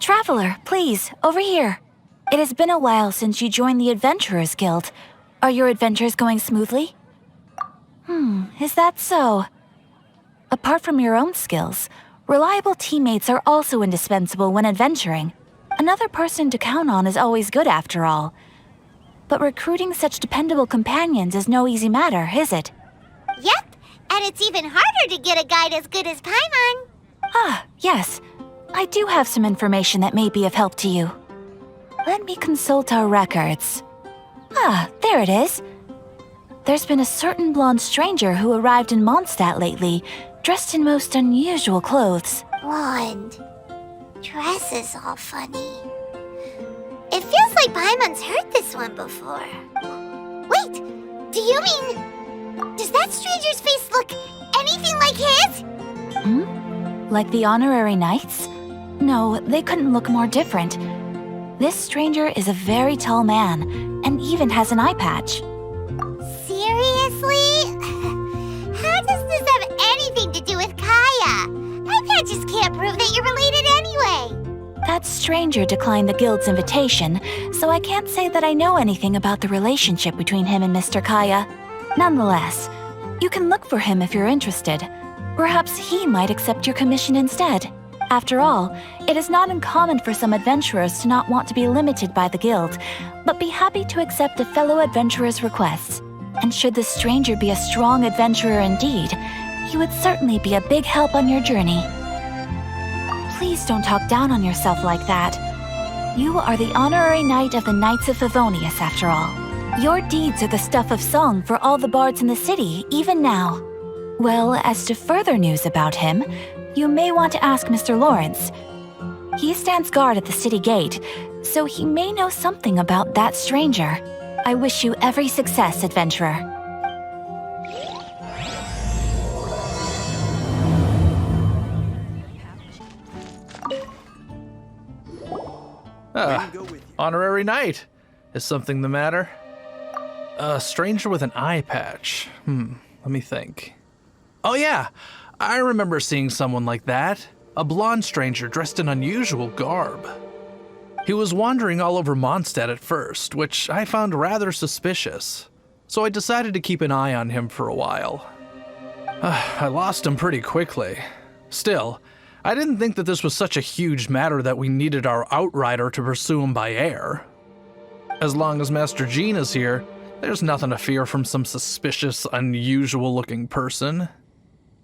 Traveler, please, over here. It has been a while since you joined the Adventurers Guild. Are your adventures going smoothly? Is that so? Apart from your own skills, reliable teammates are also indispensable when adventuring. Another person to count on is always good after all. But recruiting such dependable companions is no easy matter, is it? Yep, and it's even harder to get a guide as good as Paimon. Ah, yes. I do have some information that may be of help to you. Let me consult our records. Ah, there it is. There's been a certain blonde stranger who arrived in Mondstadt lately, dressed in most unusual clothes. Blonde. Dress is all funny. It feels like Paimon's heard this one before. Wait, do you mean... Does that stranger's face look anything like his? Like the honorary knights? No, they couldn't look more different. This stranger is a very tall man, and even has an eye patch. Seriously? How does this have anything to do with Kaya? Eye patches can't prove that you're related anyway. That stranger declined the guild's invitation, so I can't say that I know anything about the relationship between him and Mr. Kaya. Nonetheless, you can look for him if you're interested. Perhaps he might accept your commission instead. After all, it is not uncommon for some adventurers to not want to be limited by the guild, but be happy to accept a fellow adventurer's requests. And should this stranger be a strong adventurer indeed, he would certainly be a big help on your journey. Please don't talk down on yourself like that. You are the honorary knight of the Knights of Favonius, after all. Your deeds are the stuff of song for all the bards in the city, even now. Well, as to further news about him, you may want to ask Mr. Lawrence. He stands guard at the city gate, so he may know something about that stranger. I wish you every success, adventurer. Honorary knight. Is something the matter? A stranger with an eye patch. Let me think. Oh yeah, I remember seeing someone like that. A blonde stranger dressed in unusual garb. He was wandering all over Mondstadt at first, which I found rather suspicious. So I decided to keep an eye on him for a while. I lost him pretty quickly. Still, I didn't think that this was such a huge matter that we needed our outrider to pursue him by air. As long as Master Jean is here, there's nothing to fear from some suspicious, unusual-looking person.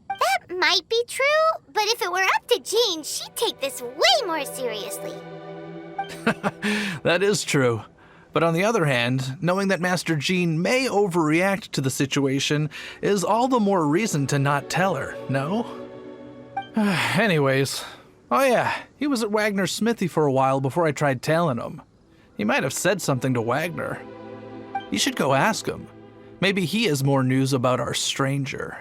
That might be true, but if it were up to Jean, she'd take this way more seriously. That is true. But on the other hand, knowing that Master Jean may overreact to the situation is all the more reason to not tell her, no? Anyways, oh yeah, he was at Wagner's smithy for a while before I tried tailing him. He might have said something to Wagner. You should go ask him. Maybe he has more news about our stranger.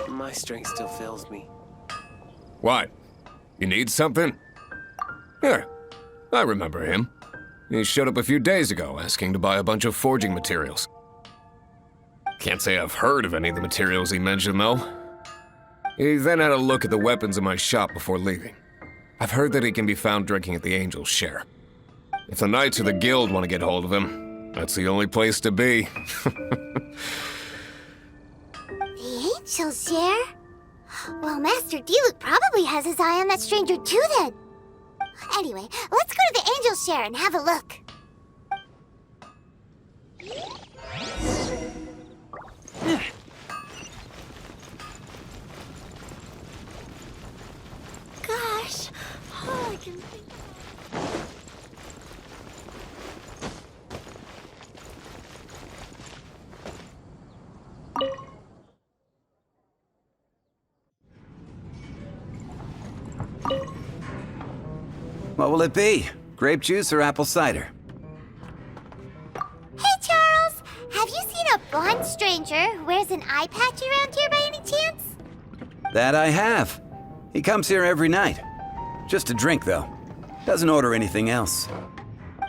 My strength still fails me. What? You need something? Here, I remember him. He showed up a few days ago asking to buy a bunch of forging materials. Can't say I've heard of any of the materials he mentioned, though. He then had a look at the weapons in my shop before leaving. I've heard that he can be found drinking at the Angel's Share. If the Knights of the Guild want to get hold of him, that's the only place to be. The Angel's Share? Well, Master Diluc probably has his eye on that stranger too, then. Anyway, let's go to the Angel's Share and have a look. Gosh, all I can think What will it be? Grape juice or apple cider? Hey, Charles! Have you seen a blonde stranger who wears an eye patch around here by any chance? That I have. He comes here every night. Just a drink, though. Doesn't order anything else.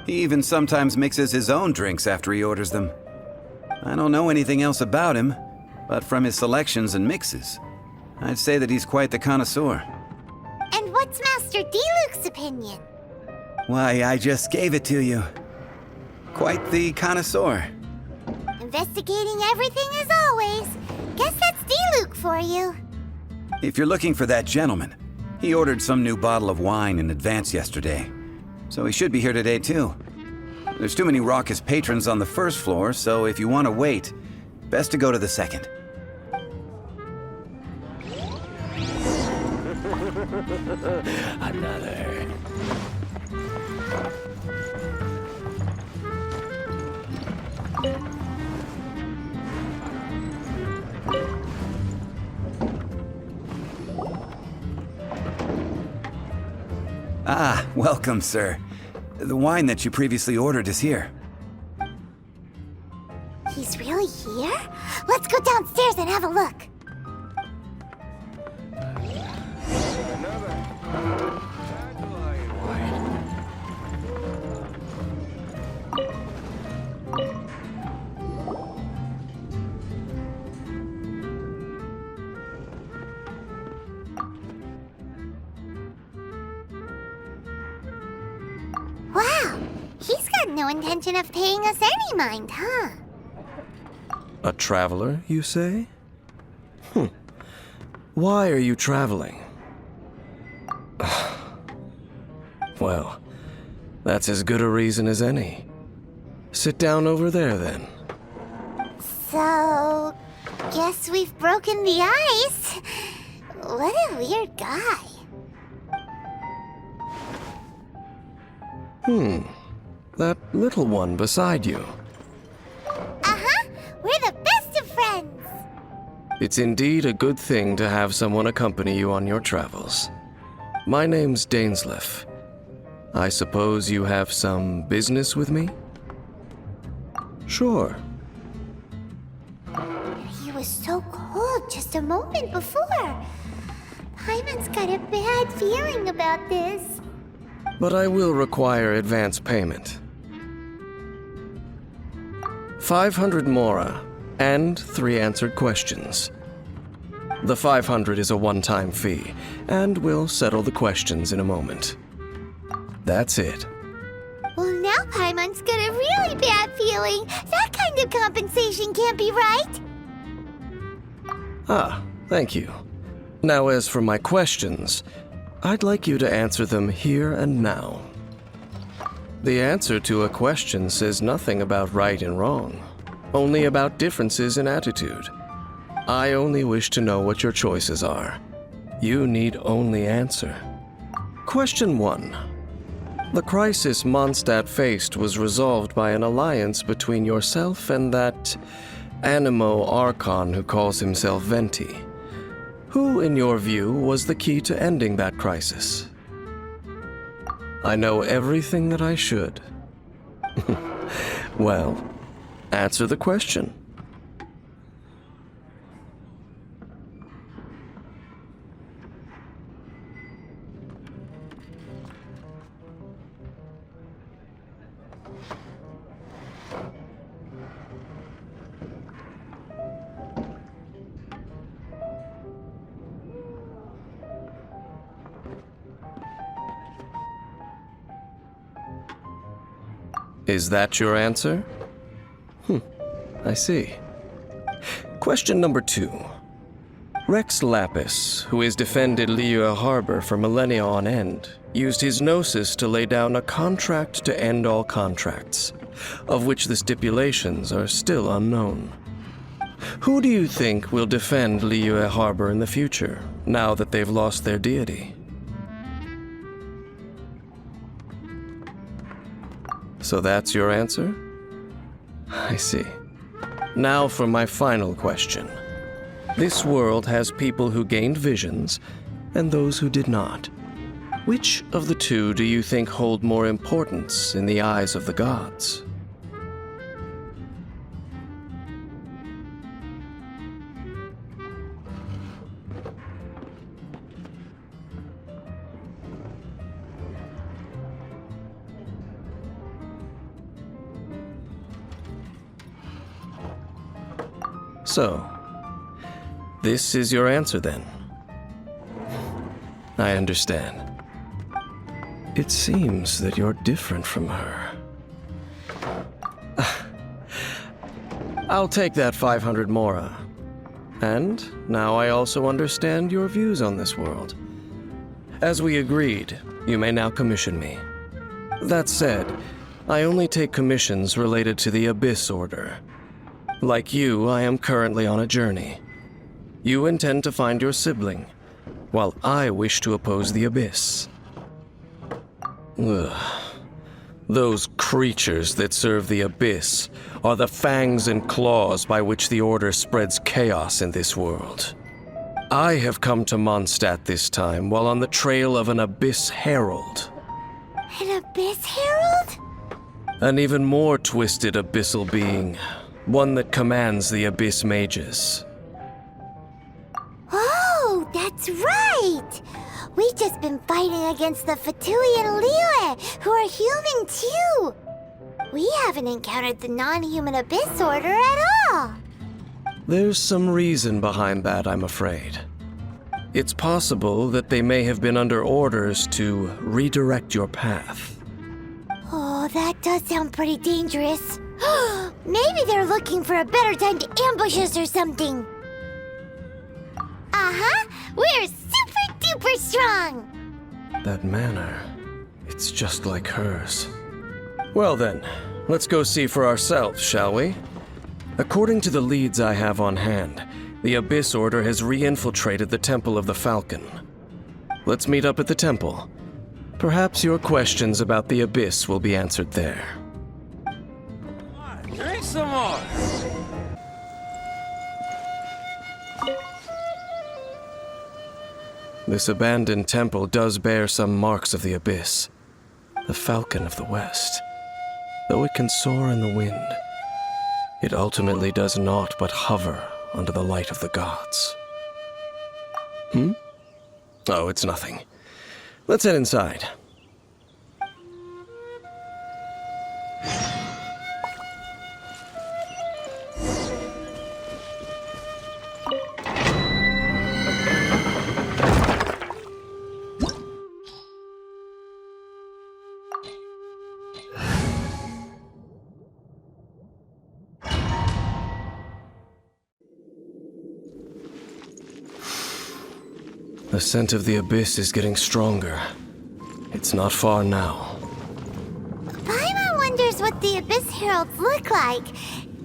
He even sometimes mixes his own drinks after he orders them. I don't know anything else about him, but from his selections and mixes, I'd say that he's quite the connoisseur. And what's Master D-Luke's opinion? Why, I just gave it to you. Quite the connoisseur. Investigating everything as always. Guess that's D-Luke for you. If you're looking for that gentleman, he ordered some new bottle of wine in advance yesterday, so he should be here today too. There's too many raucous patrons on the first floor, so if you want to wait, best to go to the second. Another. Ah, welcome, sir. The wine that you previously ordered is here. He's really here? Let's go downstairs and have a look. Wow, he's got no intention of paying us any mind, huh? A traveler, you say? Why are you traveling? Well, that's as good a reason as any. Sit down over there, then. So, guess we've broken the ice. What a weird guy. That little one beside you. Uh-huh, we're the best of friends. It's indeed a good thing to have someone accompany you on your travels. My name's Dainsleif. I suppose you have some business with me? Sure. He was so cold just a moment before. Paimon's got a bad feeling about this. But I will require advance payment. 500 mora and 3 answered questions. The 500 is a one-time fee, and we'll settle the questions in a moment. That's it. Well, now Paimon's got a really bad feeling. That kind of compensation can't be right. Ah, thank you. Now, as for my questions, I'd like you to answer them here and now. The answer to a question says nothing about right and wrong, only about differences in attitude. I only wish to know what your choices are. You need only answer. Question 1. The crisis Mondstadt faced was resolved by an alliance between yourself and that Animo Archon who calls himself Venti. Who, in your view, was the key to ending that crisis? I know everything that I should. Well, answer the question. Is that your answer? I see. Question number 2. Rex Lapis, who has defended Liyue Harbor for millennia on end, used his gnosis to lay down a contract to end all contracts, of which the stipulations are still unknown. Who do you think will defend Liyue Harbor in the future, now that they've lost their deity? So that's your answer? I see. Now for my final question. This world has people who gained visions and those who did not. Which of the two do you think hold more importance in the eyes of the gods? So, this is your answer then? I understand. It seems that you're different from her. I'll take that 500 mora. And now I also understand your views on this world. As we agreed, you may now commission me. That said, I only take commissions related to the Abyss Order. Like you, I am currently on a journey. You intend to find your sibling, while I wish to oppose the Abyss. Ugh. Those creatures that serve the Abyss are the fangs and claws by which the Order spreads chaos in this world. I have come to Mondstadt this time while on the trail of an Abyss Herald. An Abyss Herald? An even more twisted abyssal being, one that commands the Abyss Mages. Oh, that's right! We've just been fighting against the Fatui and Liyue, who are human too! We haven't encountered the non-human Abyss Order at all! There's some reason behind that, I'm afraid. It's possible that they may have been under orders to redirect your path. Oh, that does sound pretty dangerous. Maybe they're looking for a better time to ambush us or something. Uh-huh! We're super duper strong! That manner, it's just like hers. Well then, let's go see for ourselves, shall we? According to the leads I have on hand, the Abyss Order has re-infiltrated the Temple of the Falcon. Let's meet up at the temple. Perhaps your questions about the Abyss will be answered there. Drink some more! This abandoned temple does bear some marks of the Abyss. The Falcon of the West. Though it can soar in the wind, it ultimately does naught but hover under the light of the gods. Oh, it's nothing. Let's head inside. The scent of the Abyss is getting stronger. It's not far now. Paimon wonders what the Abyss Heralds look like.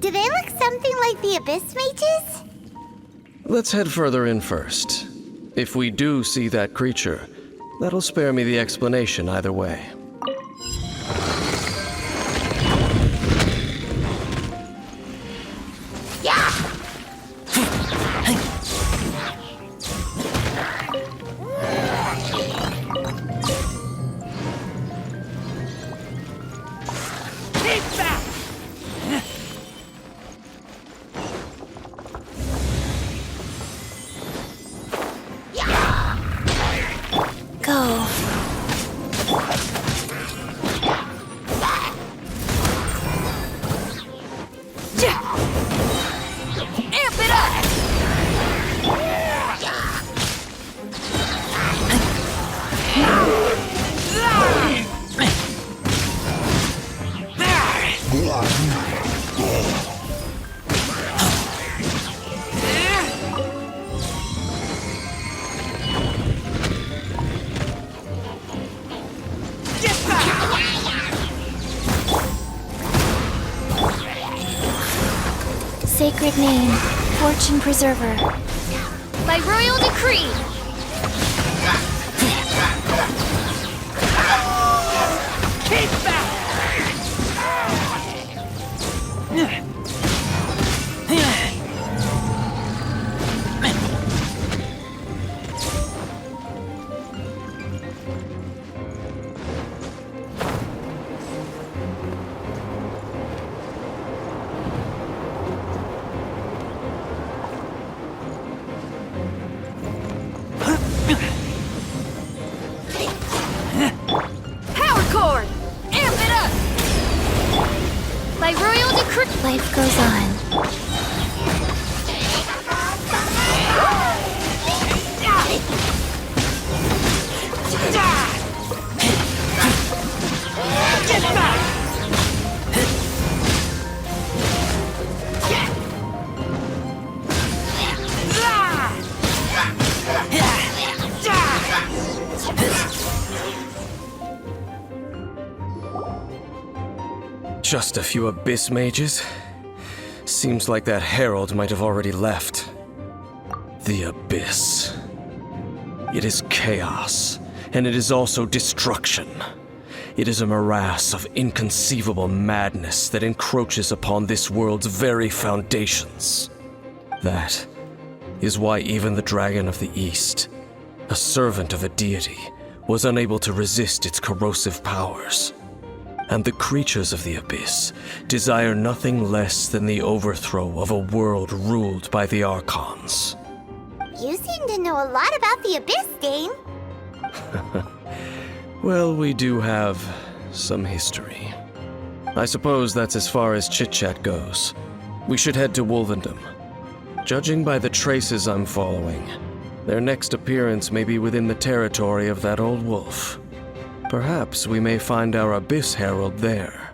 Do they look something like the Abyss Mages? Let's head further in first. If we do see that creature, that'll spare me the explanation either way. Go. Amp it up! Sacred name, Fortune Preserver. By royal decree! Keep back! Just a few abyss mages? Seems like that herald might have already left. The abyss. It is chaos, and it is also destruction. It is a morass of inconceivable madness that encroaches upon this world's very foundations. That is why even the Dragon of the East, a servant of a deity, was unable to resist its corrosive powers. And the creatures of the abyss desire nothing less than the overthrow of a world ruled by the Archons. You seem to know a lot about the Abyss, Dane. Well, we do have some history. I suppose that's as far as chit-chat goes. We should head to Wolvendom. Judging by the traces I'm following, their next appearance may be within the territory of that old wolf. Perhaps we may find our Abyss Herald there.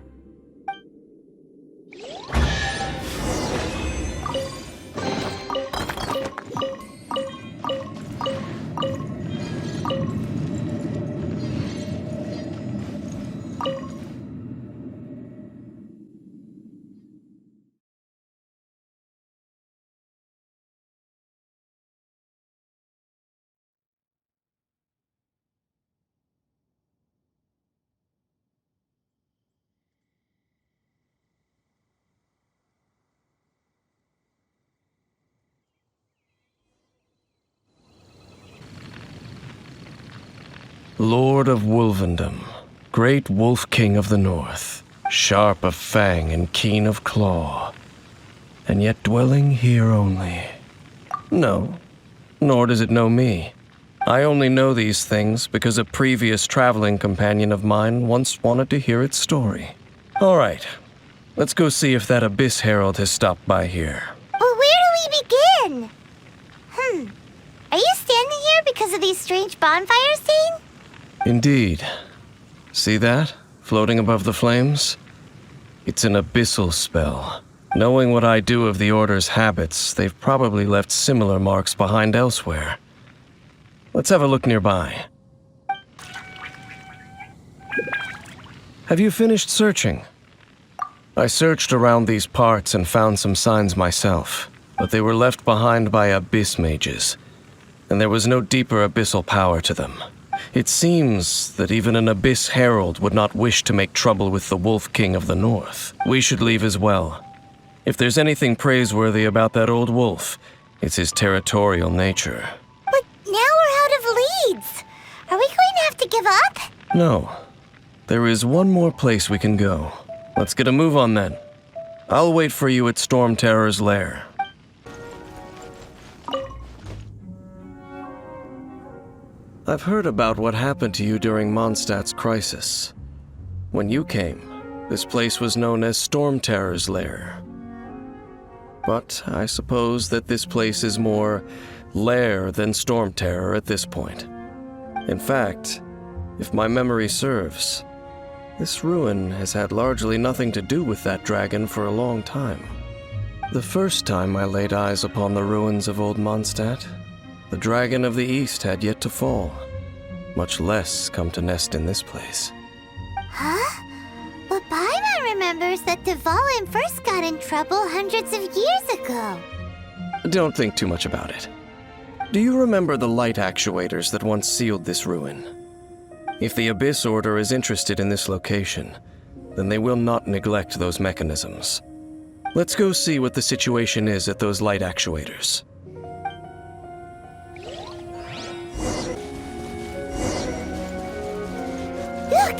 Lord of Wolvendom, great wolf king of the north, sharp of fang and keen of claw, and yet dwelling here only. No, nor does it know me. I only know these things because a previous traveling companion of mine once wanted to hear its story. All right, let's go see if that Abyss Herald has stopped by here. Well, where do we begin? Are you standing here because of these strange bonfires, Dane? Indeed. See that? Floating above the flames? It's an abyssal spell. Knowing what I do of the Order's habits, they've probably left similar marks behind elsewhere. Let's have a look nearby. Have you finished searching? I searched around these parts and found some signs myself, but they were left behind by abyss mages, and there was no deeper abyssal power to them. It seems that even an Abyss Herald would not wish to make trouble with the Wolf King of the North. We should leave as well. If there's anything praiseworthy about that old wolf, it's his territorial nature. But now we're out of leads. Are we going to have to give up? No. There is one more place we can go. Let's get a move on then. I'll wait for you at Storm Terror's lair. I've heard about what happened to you during Mondstadt's crisis. When you came, this place was known as Storm Terror's lair. But I suppose that this place is more lair than Storm Terror at this point. In fact, if my memory serves, this ruin has had largely nothing to do with that dragon for a long time. The first time I laid eyes upon the ruins of old Mondstadt, the Dragon of the East had yet to fall, much less come to nest in this place. Huh? But Paimon remembers that Dvalin first got in trouble hundreds of years ago. Don't think too much about it. Do you remember the light actuators that once sealed this ruin? If the Abyss Order is interested in this location, then they will not neglect those mechanisms. Let's go see what the situation is at those light actuators. Look!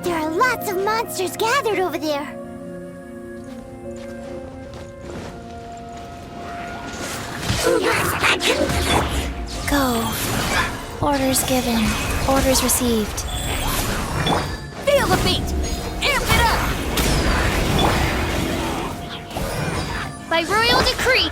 There are lots of monsters gathered over there. Go. Orders given. Orders received. Feel the beat! Amp it up! By royal decree!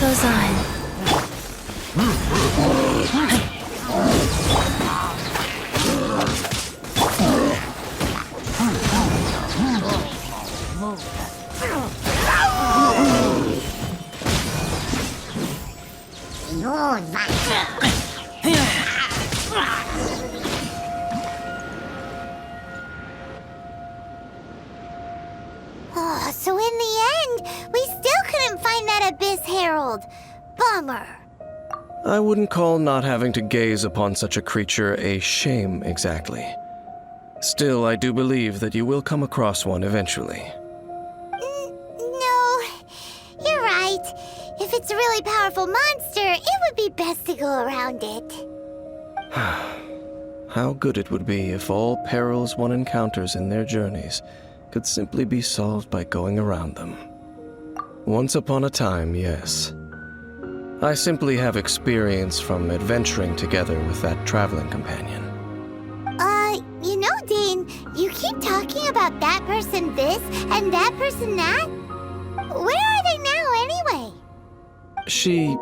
goes on. Oh, so in the end, we still couldn't find that Abyss Herald. Bummer. I wouldn't call not having to gaze upon such a creature a shame exactly. Still, I do believe that you will come across one eventually. No, you're right. If it's a really powerful monster, it would be best to go around it. How good it would be if all perils one encounters in their journeys could simply be solved by going around them. Once upon a time, yes. I simply have experience from adventuring together with that traveling companion. You know, Dane, you keep talking about that person this and that person that. Where are they now, anyway? She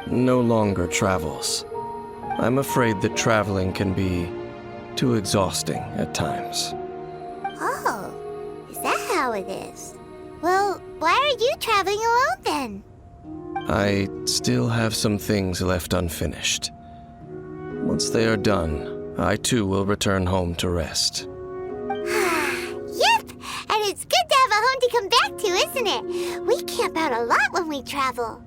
no longer travels. I'm afraid that traveling can be too exhausting at times. Oh, is that how it is? Well, why are you traveling alone then? I still have some things left unfinished. Once they are done, I too will return home to rest. Yep, and it's good to have a home to come back to, isn't it? We camp out a lot when we travel.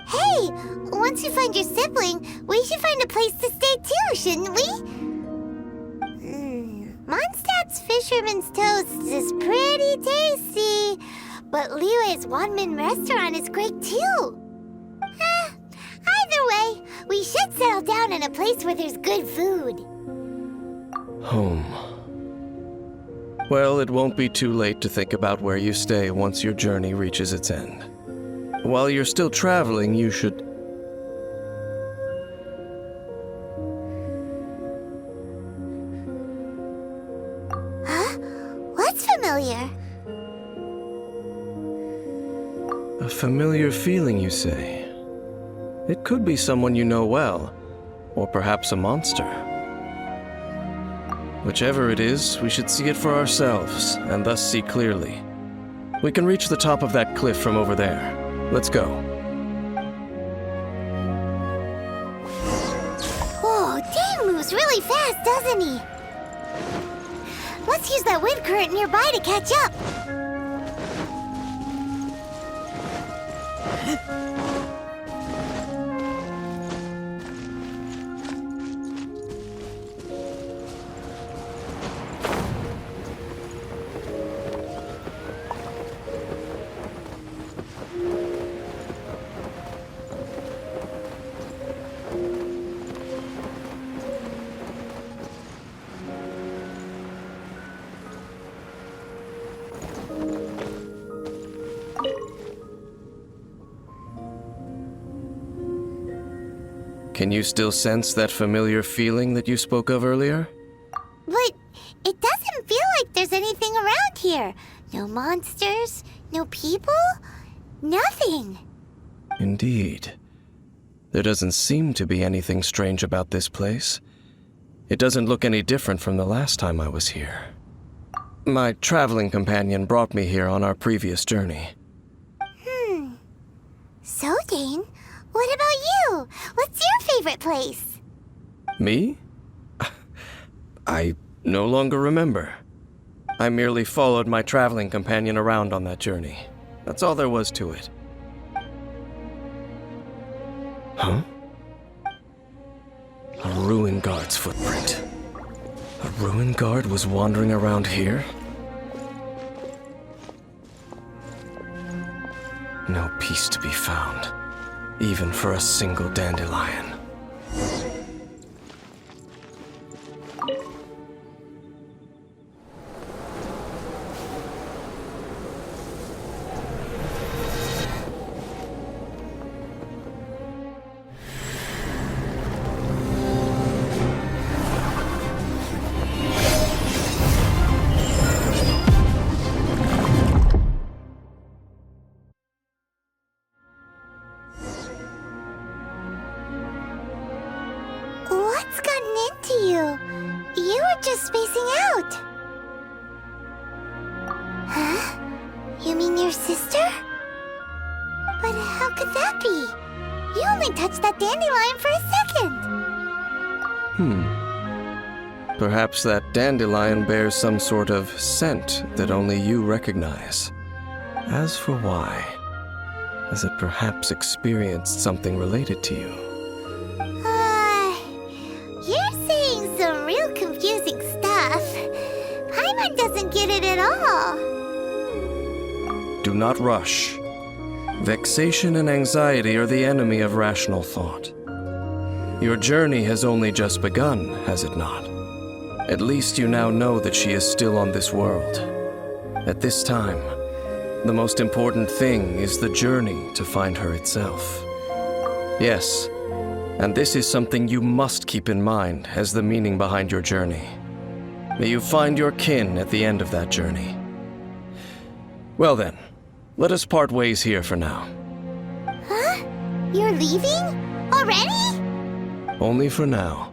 Hey, once you find your sibling, we should find a place to stay too, shouldn't we? Mondstadt's Fisherman's Toast is pretty tasty, but Liyue's Wanmin restaurant is great too. Either way, we should settle down in a place where there's good food. Home. Well, it won't be too late to think about where you stay once your journey reaches its end. While you're still traveling, you should... Huh? What's familiar? A familiar feeling, you say? It could be someone you know well, or perhaps a monster. Whichever it is, we should see it for ourselves, and thus see clearly. We can reach the top of that cliff from over there. Let's go. Whoa, Dane moves really fast, doesn't he? Let's use that wind current nearby to catch up. Can you still sense that familiar feeling that you spoke of earlier? But it doesn't feel like there's anything around here. No monsters, no people, nothing. Indeed. There doesn't seem to be anything strange about this place. It doesn't look any different from the last time I was here. My traveling companion brought me here on our previous journey. So, Dane, what about you? What's your favorite place? Me? I no longer remember. I merely followed my traveling companion around on that journey. That's all there was to it. Huh? A ruin guard's footprint. A ruin guard was wandering around here? No peace to be found, even for a single dandelion. You were just spacing out. Huh? You mean your sister? But how could that be? You only touched that dandelion for a second. Perhaps that dandelion bears some sort of scent that only you recognize. As for why, has it perhaps experienced something related to you? You're saying some real confusing stuff. Paimon doesn't get it at all. Do not rush. Vexation and anxiety are the enemy of rational thought. Your journey has only just begun, has it not? At least you now know that she is still on this world. At this time, the most important thing is the journey to find her itself. Yes, and this is something you must keep in mind as the meaning behind your journey. May you find your kin at the end of that journey. Well then, let us part ways here for now. Huh? You're leaving? Already? Only for now.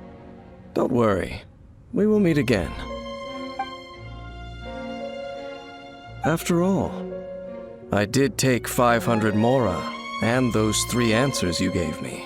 Don't worry. We will meet again. After all, I did take 500 mora and those 3 answers you gave me.